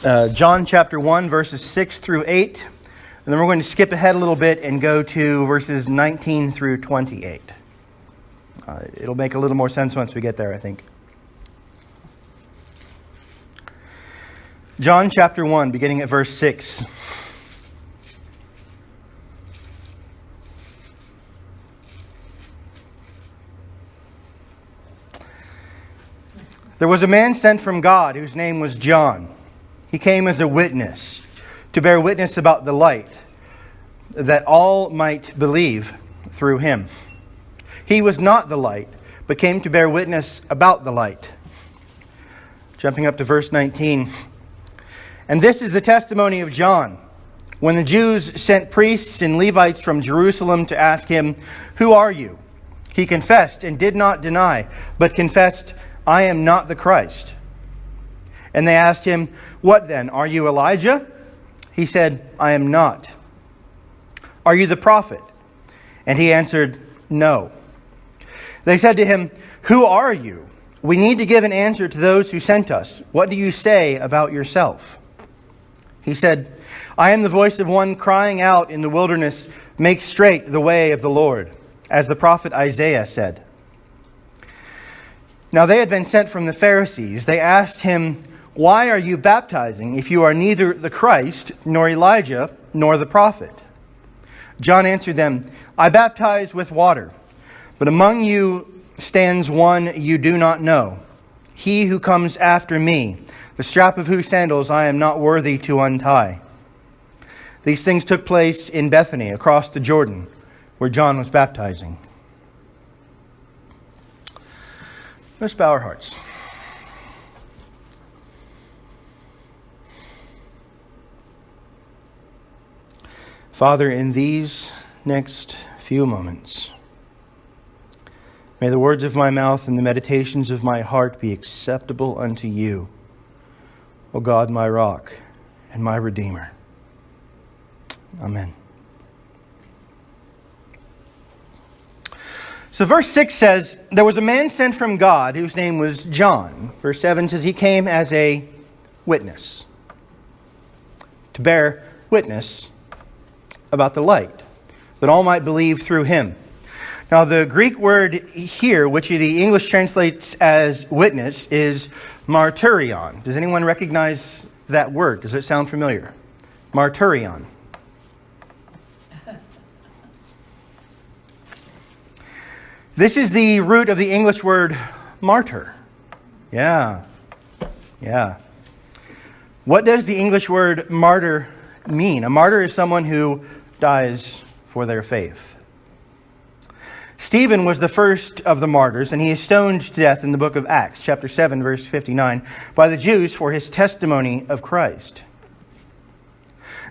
John chapter 1, verses 6 through 8. And then we're going to skip ahead a little bit and go to verses 19 through 28. It'll make a little more sense once we get there, I think. John chapter 1, beginning at verse 6. There was a man sent from God whose name was John. He came as a witness, to bear witness about the light, that all might believe through him. He was not the light, but came to bear witness about the light. Jumping up to verse 19. And this is the testimony of John. When the Jews sent priests and Levites from Jerusalem to ask him, "Who are you?" He confessed and did not deny, but confessed, "I am not the Christ." And they asked him, "What then? Are you Elijah?" He said, "I am not." "Are you the prophet?" And he answered, "No." They said to him, "Who are you? We need to give an answer to those who sent us. What do you say about yourself?" He said, "I am the voice of one crying out in the wilderness, 'Make straight the way of the Lord,' as the prophet Isaiah said." Now they had been sent from the Pharisees. They asked him, "Why are you baptizing if you are neither the Christ, nor Elijah, nor the prophet?" John answered them, "I baptize with water, but among you stands one you do not know, he who comes after me, the strap of whose sandals I am not worthy to untie." These things took place in Bethany, across the Jordan, where John was baptizing. Let's bow our hearts. Father, in these next few moments, may the words of my mouth and the meditations of my heart be acceptable unto you, O God, my rock and my redeemer. Amen. So verse 6 says, there was a man sent from God whose name was John. Verse 7 says he came as a witness, to bear witness about the light, that all might believe through him. Now the Greek word here, which the English translates as witness, is martyrion. Does anyone recognize that word? Does it sound familiar? Martyrion. This is the root of the English word martyr. Yeah. What does the English word martyr mean? A martyr is someone who dies for their faith. Stephen was the first of the martyrs, and he is stoned to death in the book of Acts, chapter 7, verse 59, by the Jews for his testimony of Christ.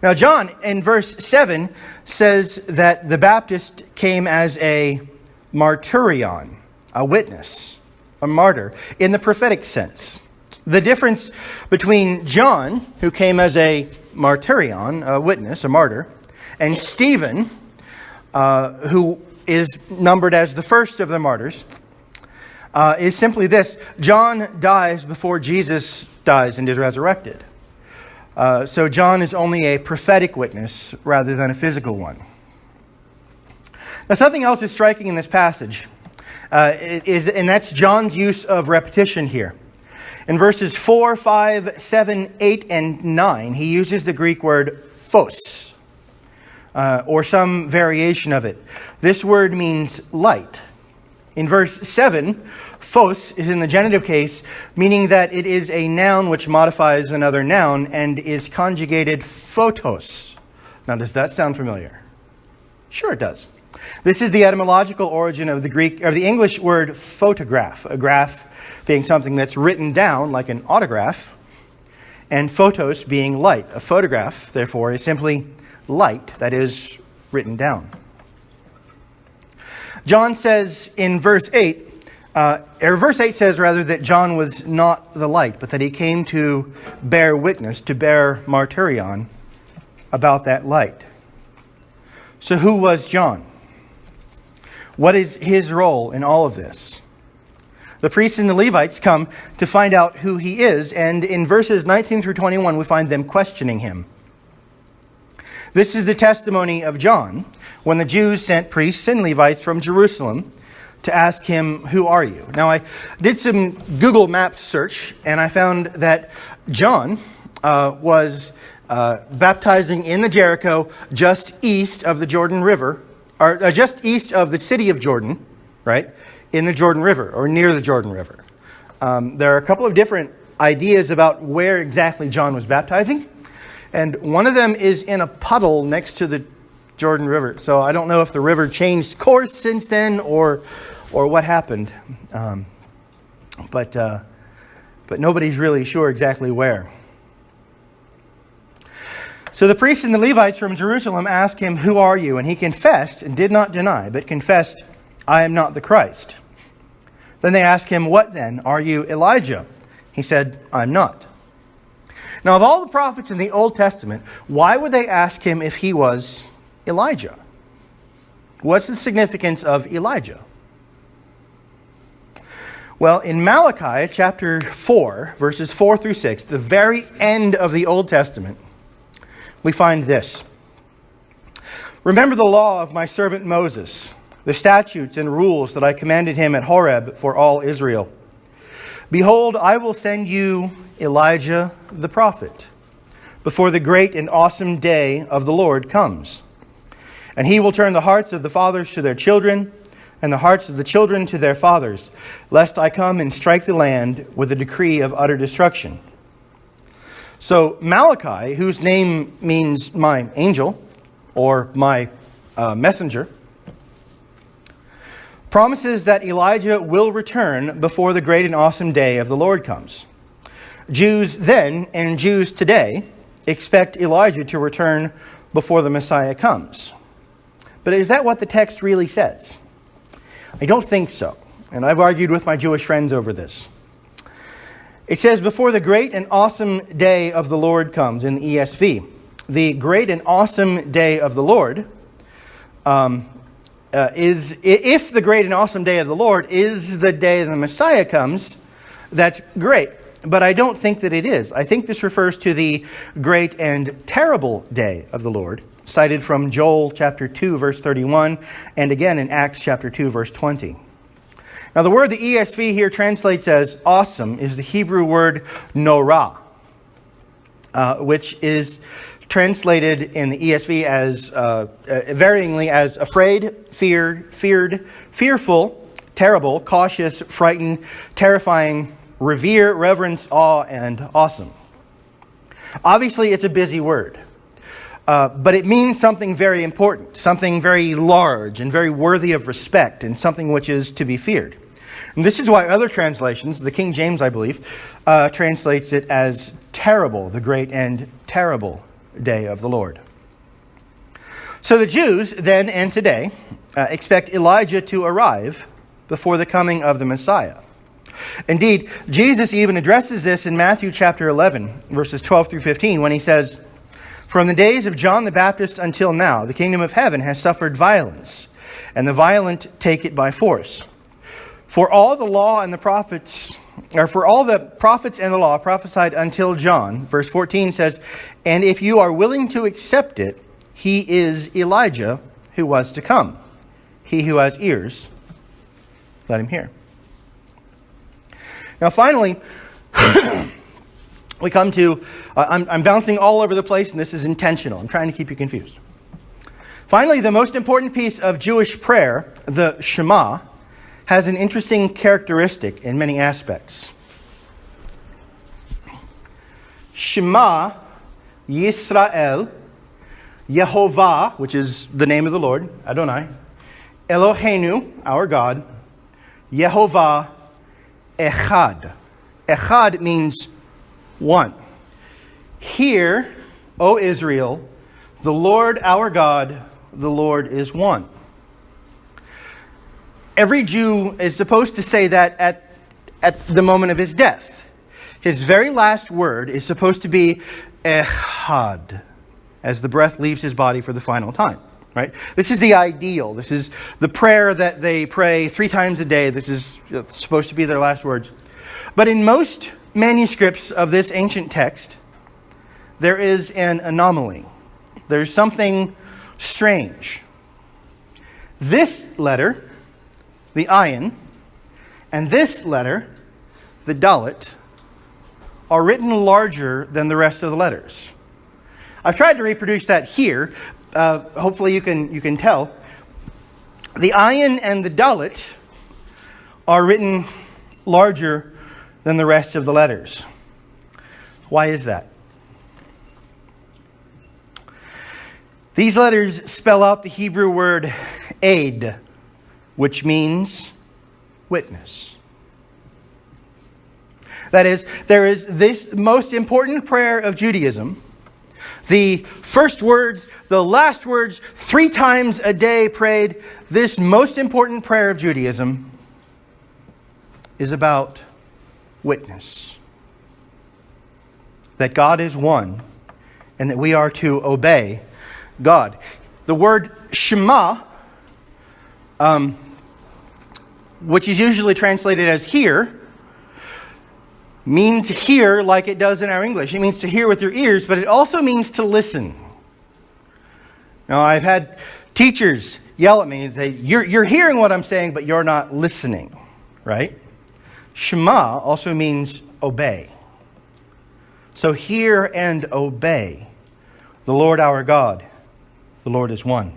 Now, John, in verse 7, says that the Baptist came as a martyrion, a witness, a martyr, in the prophetic sense. The difference between John, who came as a martyrion, a witness, a martyr, and Stephen, who is numbered as the first of the martyrs, is simply this: John dies before Jesus dies and is resurrected. So John is only a prophetic witness rather than a physical one. Now, something else is striking in this passage, and that's John's use of repetition here. In verses 4, 5, 7, 8, and 9, he uses the Greek word phos, or some variation of it. This word means light. In verse 7, phos is in the genitive case, meaning that it is a noun which modifies another noun and is conjugated photos. Now, does that sound familiar? Sure it does. This is the etymological origin of the English word photograph, a graph being something that's written down like an autograph, and photos being light. A photograph, therefore, is simply light that is written down. John says in verse 8, verse 8 says rather that John was not the light, but that he came to bear witness, to bear martyrion about that light. So who was John? What is his role in all of this? The priests and the Levites come to find out who he is, and in verses 19 through 21, we find them questioning him. This is the testimony of John when the Jews sent priests and Levites from Jerusalem to ask him, "Who are you?" Now, I did some Google Maps search, and I found that John was baptizing in the Jericho just east of the Jordan River, or just east of the city of Jordan, right? In the Jordan River, or near the Jordan River. There are a couple of different ideas about where exactly John was baptizing, and one of them is in a puddle next to the Jordan River. So I don't know if the river changed course since then, or what happened. But nobody's really sure exactly where. So the priests and the Levites from Jerusalem asked him, "Who are you?" And he confessed and did not deny, but confessed, "I am not the Christ." Then they asked him, "What then? Are you Elijah?" He said, "I'm not." Now, of all the prophets in the Old Testament, why would they ask him if he was Elijah? What's the significance of Elijah? Well, in Malachi chapter 4, verses 4 through 6, the very end of the Old Testament, we find this. "Remember the law of my servant Moses, the statutes and rules that I commanded him at Horeb for all Israel. Behold, I will send you Elijah the prophet before the great and awesome day of the Lord comes. And he will turn the hearts of the fathers to their children, and the hearts of the children to their fathers, lest I come and strike the land with a decree of utter destruction." So Malachi, whose name means my angel, or my messenger, promises that Elijah will return before the great and awesome day of the Lord comes. Jews then and Jews today expect Elijah to return before the Messiah comes. But is that what the text really says? I don't think so, and I've argued with my Jewish friends over this. It says, "Before the great and awesome day of the Lord comes," in the ESV. The great and awesome day of the Lord if the great and awesome day of the Lord is the day the Messiah comes, that's great. But I don't think that it is. I think this refers to the great and terrible day of the Lord, cited from Joel chapter 2, verse 31, and again in Acts chapter 2, verse 20. Now, the word the ESV here translates as awesome is the Hebrew word norah, which is translated in the ESV as varyingly as afraid, feared, fearful, terrible, cautious, frightened, terrifying, revere, reverence, awe, and awesome. Obviously, it's a busy word, but it means something very important, something very large and very worthy of respect, and something which is to be feared. And this is why other translations, the King James, I believe, translates it as terrible, the great and terrible day of the Lord. So the Jews then and today expect Elijah to arrive before the coming of the Messiah. Indeed, Jesus even addresses this in Matthew chapter 11, verses 12 through 15, when he says, "From the days of John the Baptist until now, the kingdom of heaven has suffered violence, and the violent take it by force. For all the prophets and the law prophesied until John," verse 14 says, "and if you are willing to accept it, he is Elijah who was to come. He who has ears, let him hear." Now finally, we come to, I'm bouncing all over the place, and this is intentional. I'm trying to keep you confused. Finally, the most important piece of Jewish prayer, the Shema, has an interesting characteristic in many aspects. Shema Yisrael Yehovah, which is the name of the Lord, Adonai, Eloheinu, our God, Yehovah Echad. Echad means one. Hear, O Israel, the Lord our God, the Lord is one. Every Jew is supposed to say that at the moment of his death. His very last word is supposed to be Echad, as the breath leaves his body for the final time. right? This is the ideal. This is the prayer that they pray 3 times a day. This is supposed to be their last words. But in most manuscripts of this ancient text, there is an anomaly. There's something strange. This letter, the ayin, and this letter, the dalet, are written larger than the rest of the letters. I've tried to reproduce that here. Hopefully you can tell. The ayin and the dalet are written larger than the rest of the letters. Why is that? These letters spell out the Hebrew word aid, which means witness. That is, there is this most important prayer of Judaism. The first words, the last words, 3 times a day prayed. This most important prayer of Judaism is about witness. That God is one and that we are to obey God. The word Shema, which is usually translated as hear, means hear like it does in our English. It means to hear with your ears, but it also means to listen. Now, I've had teachers yell at me and say, you're hearing what I'm saying, but you're not listening, right? Shema also means obey. So hear and obey the Lord our God. The Lord is one.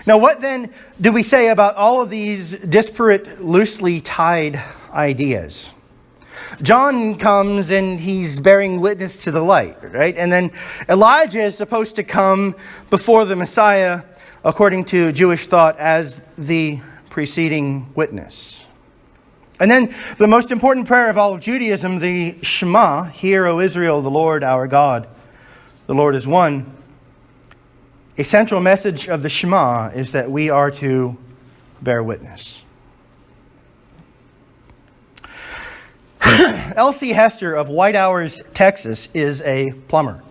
Now, what then do we say about all of these disparate, loosely tied ideas? John comes and he's bearing witness to the light, right? And then Elijah is supposed to come before the Messiah, according to Jewish thought, as the preceding witness. And then the most important prayer of all of Judaism, the Shema, Hear, O Israel, the Lord our God, the Lord is one. A central message of the Shema is that we are to bear witness. L.C. Hester of White Hours, Texas, is a plumber.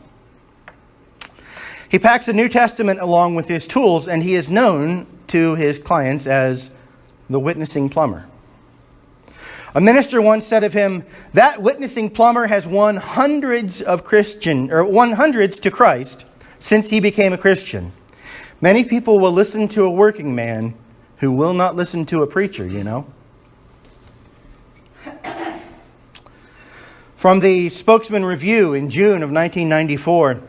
He packs the New Testament along with his tools, and he is known to his clients as the witnessing plumber. A minister once said of him, that witnessing plumber has won hundreds to Christ since he became a Christian. Many people will listen to a working man who will not listen to a preacher, you know. From the Spokesman Review in June of 1994,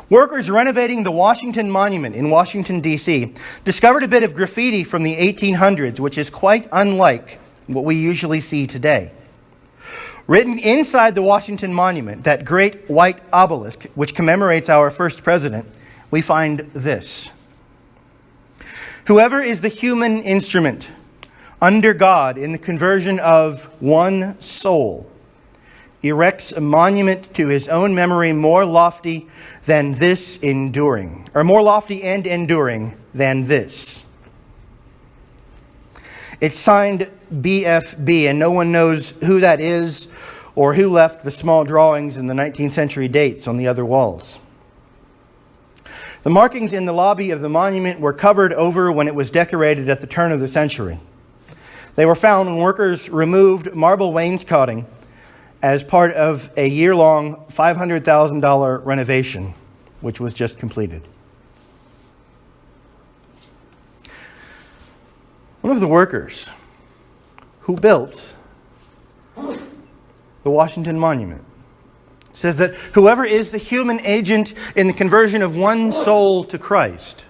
workers renovating the Washington Monument in Washington, D.C., discovered a bit of graffiti from the 1800s, which is quite unlike what we usually see today. Written inside the Washington Monument, that great white obelisk which commemorates our first president, we find this. Whoever is the human instrument under God in the conversion of one soul erects a monument to his own memory more lofty than this enduring, or more lofty and enduring than this. It's signed BFB, and no one knows who that is or who left the small drawings and the 19th century dates on the other walls. The markings in the lobby of the monument were covered over when it was decorated at the turn of the century. They were found when workers removed marble wainscoting as part of a year-long $500,000 renovation, which was just completed. One of the workers who built the Washington Monument says that whoever is the human agent in the conversion of one soul to Christ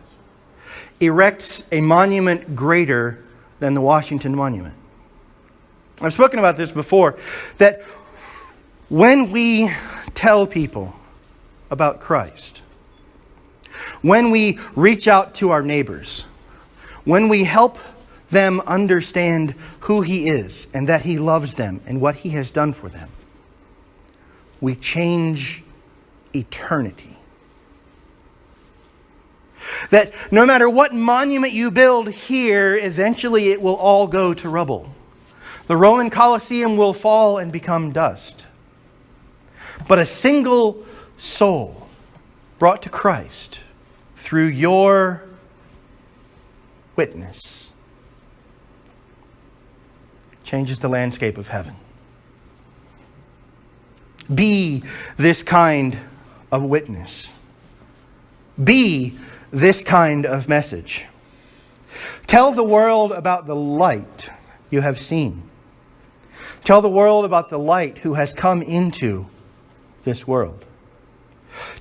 erects a monument greater than the Washington Monument. I've spoken about this before, that when we tell people about Christ, when we reach out to our neighbors, when we help them understand who He is and that He loves them and what He has done for them, we change eternity. That no matter what monument you build here, eventually it will all go to rubble. The Roman Colosseum will fall and become dust. But a single soul brought to Christ through your witness, changes the landscape of heaven. Be this kind of witness. Be this kind of message. Tell the world about the light you have seen. Tell the world about the light who has come into this world.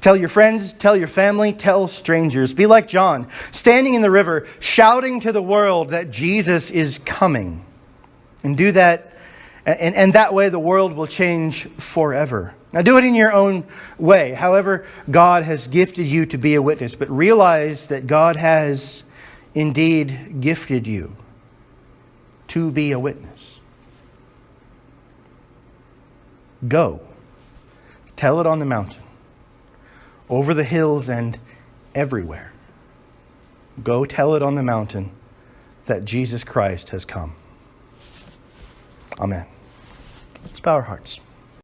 Tell your friends, tell your family, tell strangers. Be like John, standing in the river, shouting to the world that Jesus is coming. And do that, and that way the world will change forever. Now do it in your own way, however God has gifted you to be a witness. But realize that God has indeed gifted you to be a witness. Go, tell it on the mountain, over the hills and everywhere. Go tell it on the mountain that Jesus Christ has come. Amen. Let's bow our hearts.